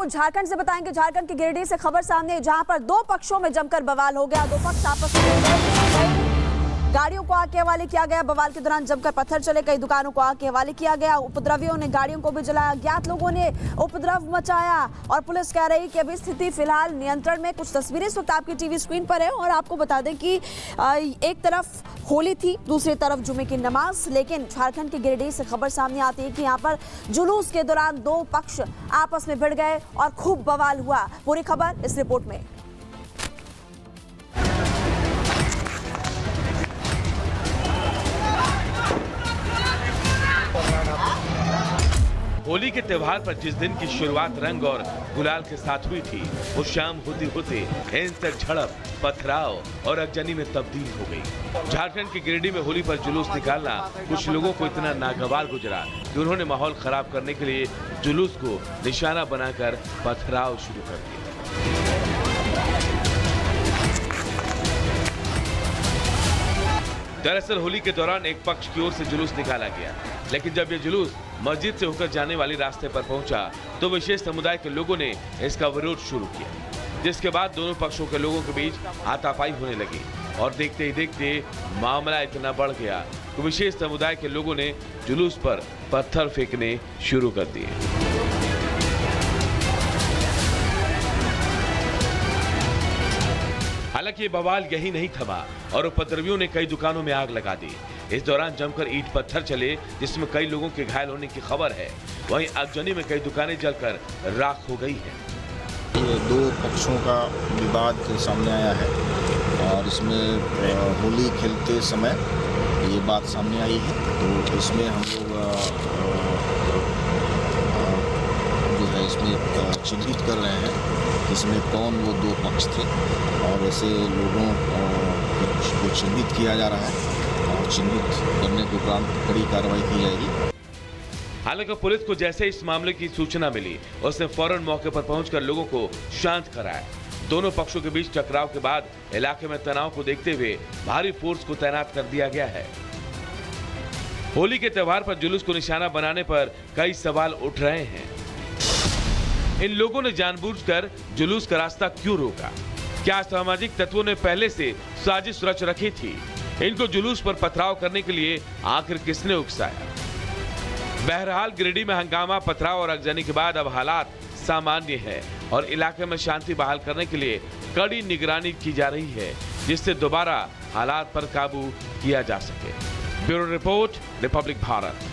आपको झारखंड से बताएंगे। झारखंड के गिरिडीह से खबर सामने है, जहां पर दो पक्षों में जमकर बवाल हो गया। दो पक्ष आपस में गाड़ियों को आग के हवाले किया गया। बवाल के दौरान जमकर पत्थर चले, कई दुकानों को आग के हवाले किया गया। उपद्रवियों ने गाड़ियों को भी जलाया, अज्ञात लोगों ने उपद्रव मचाया और पुलिस कह रही कि अभी स्थिति फिलहाल नियंत्रण में। कुछ तस्वीरें इस वक्त आपकी टीवी स्क्रीन पर है और आपको बता दें कि एक तरफ होली थी, दूसरी तरफ जुमे की नमाज। लेकिन झारखंड के गिरिडीह से खबर सामने आती है कि यहाँ पर जुलूस के दौरान दो पक्ष आपस में भिड़ गए और खूब बवाल हुआ। पूरी खबर इस रिपोर्ट में। होली के त्योहार पर जिस दिन की शुरुआत रंग और गुलाल के साथ हुई थी, वो शाम होते होते हिंसक झड़प, पथराव और अगजनी में तब्दील हो गई। झारखंड के गिरिडीह में होली पर जुलूस निकालना कुछ लोगों को इतना नागवार गुजरा कि उन्होंने माहौल खराब करने के लिए जुलूस को निशाना बनाकर पथराव शुरू कर दिया। दरअसल होली के दौरान एक पक्ष की ओर से जुलूस निकाला गया, लेकिन जब ये जुलूस मस्जिद से होकर जाने वाले रास्ते पर पहुंचा तो विशेष समुदाय के लोगों ने इसका विरोध शुरू किया, जिसके बाद दोनों पक्षों के लोगों के बीच हाथापाई होने लगी और देखते ही देखते मामला इतना बढ़ गया कि विशेष समुदाय के लोगों ने जुलूस पर पत्थर फेंकने शुरू कर दिए। हालांकि ये बवाल यही नहीं थमा और उपद्रवियों ने कई दुकानों में आग लगा दी। इस दौरान जमकर ईंट पत्थर चले, जिसमें कई लोगों के घायल होने की खबर है। वहीं आगजनी में कई दुकानें जलकर राख हो गई हैं। ये दो पक्षों का विवाद सामने आया है और इसमें होली खेलते समय ये बात सामने आई है। तो इसमें हम लोग जो है इसमें चिन्हित कर रहे हैं इसमें कौन वो दो पक्ष थे और ऐसे लोगों को चिन्हित किया जा रहा है और चिन्हित करने के उपरांत कड़ी कार्रवाई की जाएगी। हालांकि पुलिस को जैसे इस मामले की सूचना मिली, उसने फौरन मौके पर पहुंचकर लोगों को शांत कराया। दोनों पक्षों के बीच टकराव के बाद इलाके में तनाव को देखते हुए भारी फोर्स को तैनात कर दिया गया है। होली के त्योहार पर जुलूस को निशाना बनाने पर कई सवाल उठ रहे हैं। इन लोगों ने जानबूझकर जुलूस का रास्ता क्यों रोका? क्या सामाजिक तत्वों ने पहले से साजिश रच रखी थी? इनको जुलूस पर पथराव करने के लिए आखिर किसने उकसाया? बहरहाल गिरिडीह में हंगामा, पथराव और आगजनी के बाद अब हालात सामान्य है और इलाके में शांति बहाल करने के लिए कड़ी निगरानी की जा रही है, जिससे दोबारा हालात पर काबू किया जा सके। Bureau report, Republic Bharat.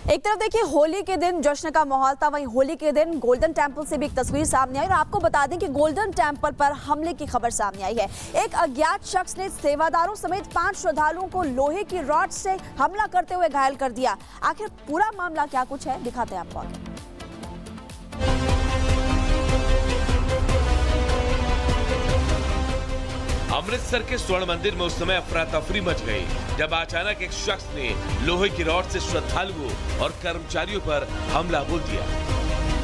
एक तरफ देखिए होली के दिन जश्न का माहौल था, वहीं होली के दिन गोल्डन टेंपल से भी एक तस्वीर सामने आई और आपको बता दें कि गोल्डन टेंपल पर हमले की खबर सामने आई है। एक अज्ञात शख्स ने सेवादारों समेत 5 श्रद्धालुओं को लोहे की रॉड से हमला करते हुए घायल कर दिया। आखिर पूरा मामला क्या कुछ है, दिखाते हैं आपको आगे। अमृतसर के स्वर्ण मंदिर में उस समय अफरा तफरी मच गई जब अचानक एक शख्स ने लोहे की रॉड से श्रद्धालुओं और कर्मचारियों पर हमला बोल दिया।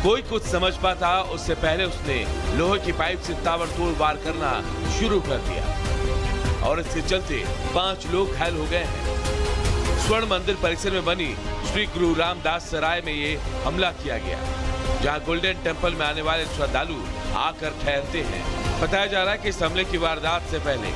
कोई कुछ समझ पाता उससे पहले उसने लोहे की पाइप से ताबड़तोड़ वार करना शुरू कर दिया और इसके चलते 5 लोग घायल हो गए हैं। स्वर्ण मंदिर परिसर में बनी श्री गुरु रामदास सराय में ये हमला किया गया, जहां गोल्डन टेंपल में आने वाले श्रद्धालु आकर ठहरते हैं। बताया जा रहा है कि इस हमले की वारदात से पहले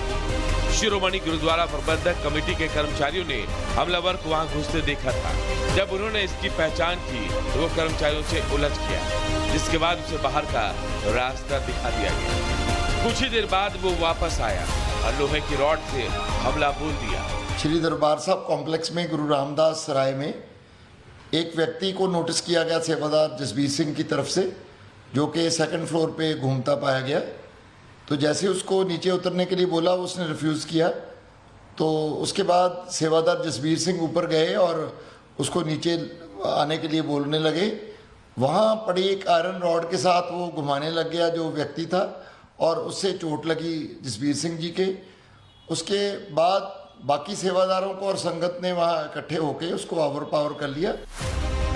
शिरोमणि गुरुद्वारा प्रबंधक कमेटी के कर्मचारियों ने हमलावर को वहां घुसते देखा था। जब उन्होंने इसकी पहचान की तो वो कर्मचारियों से उलझ गया, जिसके बाद उसे बाहर का रास्ता दिखा दिया गया। कुछ ही देर बाद वो वापस आया और लोहे की रॉड से हमला बोल दिया। श्री दरबार साहब कॉम्प्लेक्स में गुरु रामदास सराय में एक व्यक्ति को नोटिस किया गया सेवादार जसबीर सिंह की तरफ से, जो कि 2nd फ्लोर पे घूमता पाया गया। तो जैसे उसको नीचे उतरने के लिए बोला, उसने रिफ्यूज़ किया। तो उसके बाद सेवादार जसबीर सिंह ऊपर गए और उसको नीचे आने के लिए बोलने लगे। वहाँ पड़ी एक आयरन रॉड के साथ वो घुमाने लग गया जो व्यक्ति था और उससे चोट लगी जसबीर सिंह जी के। उसके बाद बाकी सेवादारों को और संगत ने वहाँ इकट्ठे होकर उसको ओवर पावर कर लिया।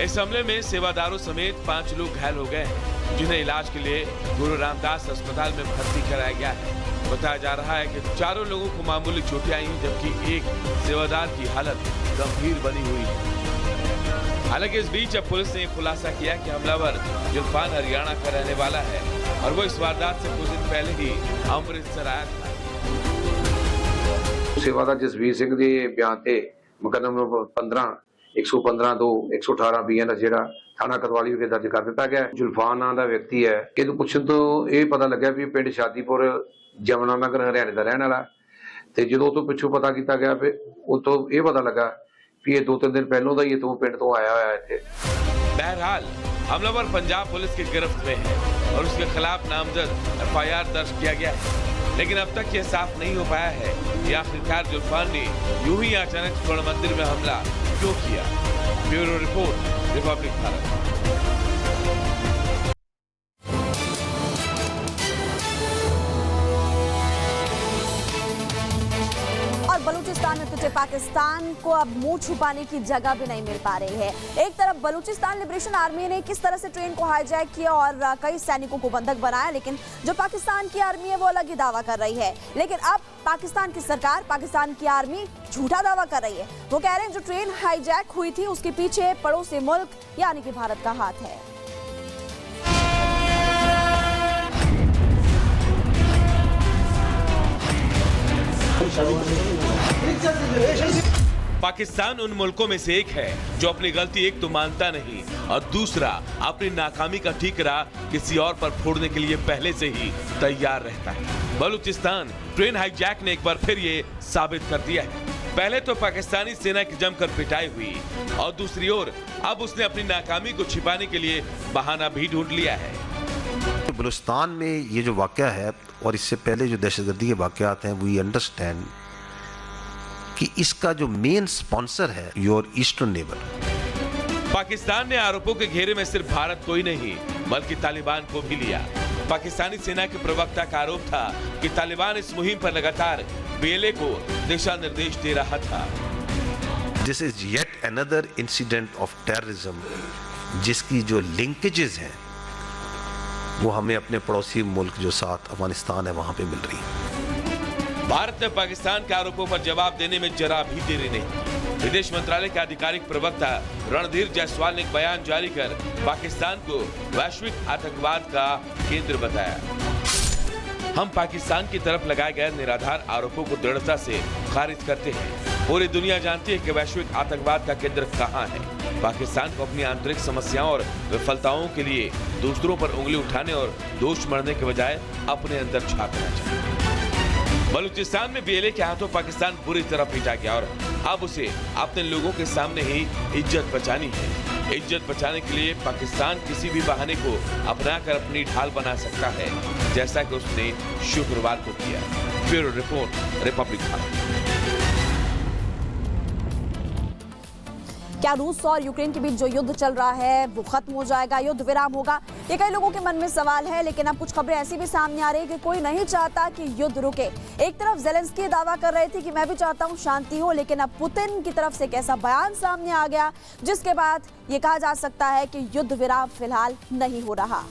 इस हमले में सेवादारों समेत 5 लोग घायल हो गए हैं, जिन्हें इलाज के लिए गुरु रामदास अस्पताल में भर्ती कराया गया है। बताया जा रहा है कि चारों लोगों को मामूली चोटें आई, जबकि एक सेवादार की हालत गंभीर बनी हुई है। हालांकि इस बीच अब पुलिस ने खुलासा किया कि हमलावर जुल्फान हरियाणा का रहने वाला है और वो इस वारदात से कुछ दिन पहले ही अमृतसर आया था। सेवादार जसवीर ਸਿੰਘ ਦੇ ਬਿਆਨ ਤੇ ਮੁਕੱਦਮਾ ਨੰਬਰ 15 115 2 118 ਬੀਐਨ ਜਿਹੜਾ ਥਾਣਾ ਕਤਵਾਲੀ ਵਿਖੇ ਦਰਜ ਕਰ ਦਿੱਤਾ ਗਿਆ। जुल्फान ਨਾਂ ਦਾ ਵਿਅਕਤੀ ਹੈ। ਇਹਨੂੰ ਪੁੱਛਣ ਤੋਂ ਇਹ ਪਤਾ ਲੱਗਾ ਵੀ ਪਿੰਡ ਸ਼ਾਦੀਪੁਰ ਜਮਨਾ ਨਗਰ ਹਰਿਆਣੇ ਦਾ ਰਹਿਣ ਵਾਲਾ ਤੇ ਜਦੋਂ ਉਹ ਤੋਂ ਪਿੱਛੋਂ ਪਤਾ ਕੀਤਾ ਗਿਆ ਫਿਰ ਉਹ ਤੋਂ ਇਹ ਪਤਾ ਲੱਗਾ कि ये 2-3 दिन पहलों का ये तो पिंड तो आया हुआ है। बहरहाल हमलावर पंजाब पुलिस की गिरफ्त में है और उसके खिलाफ नामजद एफआईआर दर्ज किया गया है, लेकिन अब तक ये साफ नहीं हो पाया है कि आखिरकार जुल्फान ने यूं ही अचानक स्वर्ण मंदिर में हमला क्यों किया। Bureau report, Republic Bharat. Balochistan में पिटे पाकिस्तान को अब मुंह छुपाने की जगह भी नहीं मिल पा रही है। एक तरफ बलूचिस्तान लिबरेशन आर्मी ने किस तरह से ट्रेन को हाईजैक किया और कई सैनिकों को बंधक बनाया, लेकिन जो पाकिस्तान की आर्मी है वो अलग ही दावा कर रही है। लेकिन अब पाकिस्तान की सरकार, पाकिस्तान की आर्मी झूठा दावा कर रही है। वो कह रहे हैं जो ट्रेन हाईजैक हुई थी उसके पीछे पड़ोसी मुल्क यानी कि भारत का हाथ है। पाकिस्तान उन मुल्कों में से एक है जो अपनी गलती एक तो मानता नहीं और दूसरा अपनी नाकामी का ठीकरा किसी और पर फोड़ने के लिए पहले से ही तैयार रहता है। बलूचिस्तान ट्रेन हाईजैक ने एक बार फिर ये साबित कर दिया है। पहले तो पाकिस्तानी सेना की जमकर पिटाई हुई और दूसरी ओर अब उसने अपनी नाकामी को छिपाने के लिए बहाना भी ढूंढ लिया है। बलूचिस्तान में ये जो वाक़या है और इससे पहले जो दहशतगर्दी के वाक़यात हैं, वी अंडरस्टैंड कि इसका जो मेन स्पॉन्सर है योर ईस्टर्न नेबर। पाकिस्तान ने आरोपों के घेरे में सिर्फ भारत को ही नहीं बल्कि तालिबान को भी लिया। पाकिस्तानी सेना के प्रवक्ता का आरोप था कि तालिबान इस मुहिम पर लगातार बीएलए को दिशा निर्देश दे रहा था। This is yet another incident of terrorism जिसकी जो लिंकेजेस हैं वो हमें अपने पड़ोसी मुल्क जो साथ अफगानिस्तान है वहां पे मिल रही है। भारत ने पाकिस्तान के आरोपों पर जवाब देने में जरा भी देरी नहीं। विदेश मंत्रालय के आधिकारिक प्रवक्ता रणधीर जायसवाल ने एक बयान जारी कर पाकिस्तान को वैश्विक आतंकवाद का केंद्र बताया। हम पाकिस्तान की तरफ लगाए गए निराधार आरोपों को दृढ़ता से खारिज करते हैं। पूरी दुनिया जानती है कि वैश्विक आतंकवाद का केंद्र कहां है। पाकिस्तान को अपनी आंतरिक समस्याओं और विफलताओं के लिए दूसरों पर उंगली उठाने और दोष मढ़ने के बजाय अपने अंदर झांकना चाहिए। बलूचिस्तान में बीएलए के हाथों पाकिस्तान बुरी तरह पीटा गया और अब उसे अपने लोगों के सामने ही इज्जत बचानी है। इज्जत बचाने के लिए पाकिस्तान किसी भी बहाने को अपनाकर अपनी ढाल बना सकता है, जैसा कि उसने शुक्रवार को किया। Bureau report, Republic Bharat. क्या रूस और यूक्रेन के बीच जो युद्ध चल रहा है वो खत्म हो जाएगा, युद्ध विराम होगा? ये कई लोगों के मन में सवाल है, लेकिन अब कुछ खबरें ऐसी भी सामने आ रही है कि कोई नहीं चाहता कि युद्ध रुके। एक तरफ ज़ेलेंस्की दावा कर रहे थे कि मैं भी चाहता हूं शांति हो, लेकिन अब पुतिन की तरफ से एक ऐसा बयान सामने आ गया जिसके बाद ये कहा जा सकता है कि युद्ध विराम फिलहाल नहीं हो रहा।